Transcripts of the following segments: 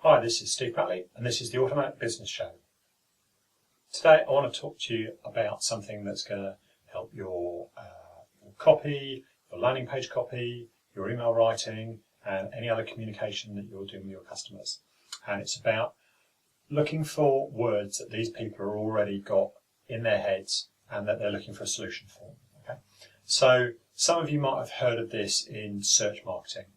Hi, this is Steve Bradley and this is the Automatic Business Show. Today I want to talk to you about something that's going to help your copy, your landing page copy, your email writing and any other communication that you're doing with your customers. And it's about looking for words that these people are already got in their heads and that they're looking for a solution for. Okay? So some of you might have heard of this in search marketing,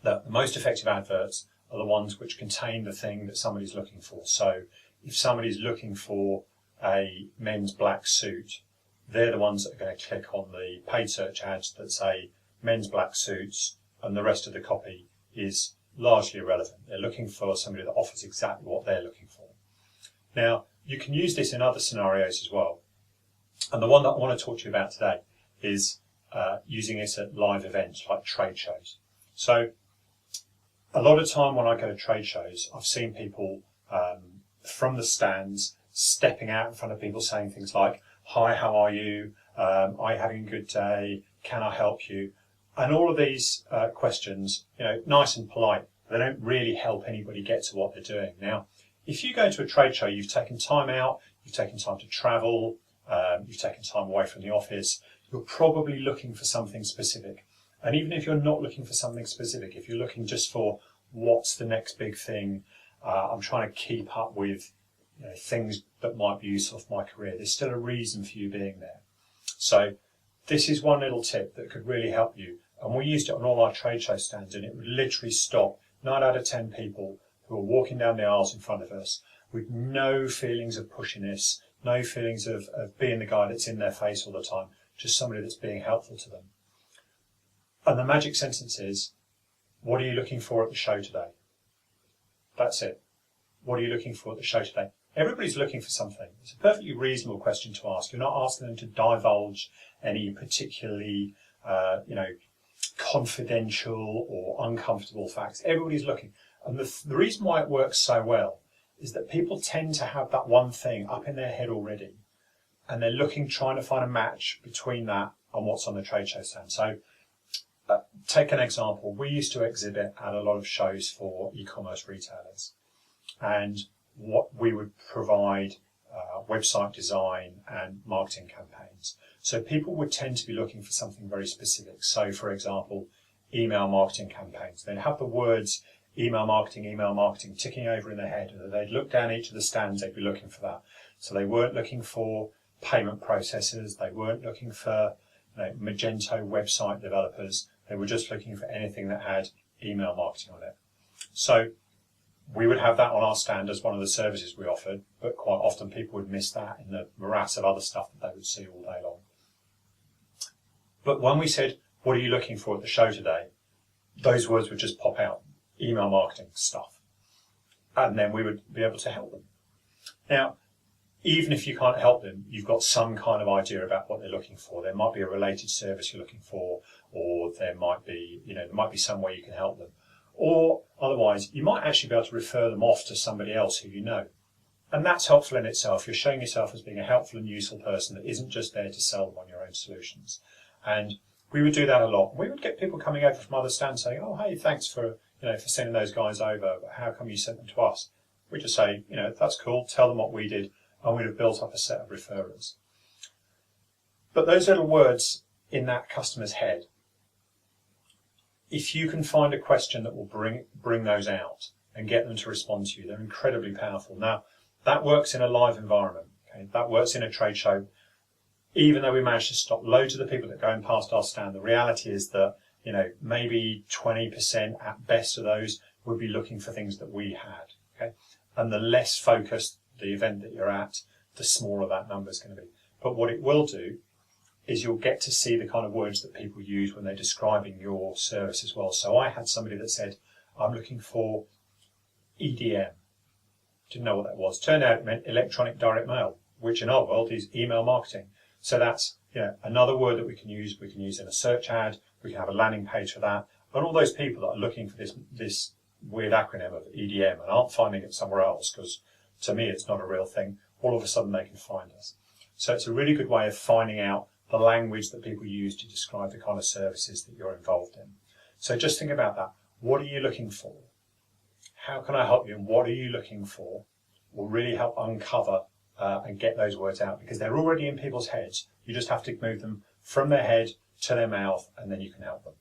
that the most effective adverts are the ones which contain the thing that somebody's looking for. So if somebody's looking for a men's black suit, they're the ones that are going to click on the paid search ads that say men's black suits, and the rest of the copy is largely irrelevant. They're looking for somebody that offers exactly what they're looking for. Now, you can use this in other scenarios as well. And the one that I want to talk to you about today is using it at live events like trade shows. So a lot of time when I go to trade shows, I've seen people from the stands stepping out in front of people saying things like, "Hi, how are you? Are you having a good day? Can I help you?" And all of these questions, nice and polite, they don't really help anybody get to what they're doing. Now, if you go to a trade show, you've taken time out, you've taken time to travel, you've taken time away from the office, you're probably looking for something specific. And even if you're not looking for something specific, if you're looking just for what's the next big thing, I'm trying to keep up with things that might be useful for my career, there's still a reason for you being there. So this is one little tip that could really help you. And we used it on all our trade show stands, and it would literally stop 9 out of 10 people who are walking down the aisles in front of us with no feelings of pushiness, no feelings of being the guy that's in their face all the time, just somebody that's being helpful to them. And the magic sentence is, what are you looking for at the show today? That's it. What are you looking for at the show today? Everybody's looking for something. It's a perfectly reasonable question to ask. You're not asking them to divulge any particularly, confidential or uncomfortable facts. Everybody's looking. And the reason why it works so well is that people tend to have that one thing up in their head already. And they're trying to find a match between that and what's on the trade show stand. So take an example. We used to exhibit at a lot of shows for e-commerce retailers, and what we would provide website design and marketing campaigns. So people would tend to be looking for something very specific. So, for example, email marketing campaigns. They'd have the words email marketing ticking over in their head, and they'd look down each of the stands, they'd be looking for that. So they weren't looking for payment processors, they weren't looking for Magento website developers, they were just looking for anything that had email marketing on it. So we would have that on our stand as one of the services we offered, but quite often people would miss that in the morass of other stuff that they would see all day long. But when we said, what are you looking for at the show today? Those words would just pop out, email marketing stuff. And then we would be able to help them. Now, even if you can't help them, you've got some kind of idea about what they're looking for. There might be a related service you're looking for, or there might be some way you can help them. Or otherwise, you might actually be able to refer them off to somebody else who you know. And that's helpful in itself. You're showing yourself as being a helpful and useful person that isn't just there to sell them on your own solutions. And we would do that a lot. We would get people coming over from other stands saying, "Oh, hey, thanks for sending those guys over, but how come you sent them to us?" We just say, "That's cool, tell them what we did," and we'd have built up a set of referrers. But those little words in that customer's head, if you can find a question that will bring those out and get them to respond to you, they're incredibly powerful. Now, that works in a live environment. Okay? That works in a trade show. Even though we managed to stop loads of the people that go in past our stand, the reality is that maybe 20% at best of those would be looking for things that we had. Okay? And the less focused the event that you're at, the smaller that number is going to be. But what it will do is you'll get to see the kind of words that people use when they're describing your service as well. So I had somebody that said, "I'm looking for EDM." Didn't know what that was. Turned out it meant electronic direct mail, which in our world is email marketing. So that's another word that we can use. We can use in a search ad. We can have a landing page for that. And all those people that are looking for this weird acronym of EDM and aren't finding it somewhere else, because to me it's not a real thing, all of a sudden they can find us. So it's a really good way of finding out the language that people use to describe the kind of services that you're involved in. So just think about that. What are you looking for? how can I help you and what are you looking for, will really help uncover and get those words out, because they're already in people's heads. You just have to move them from their head to their mouth, and then you can help them.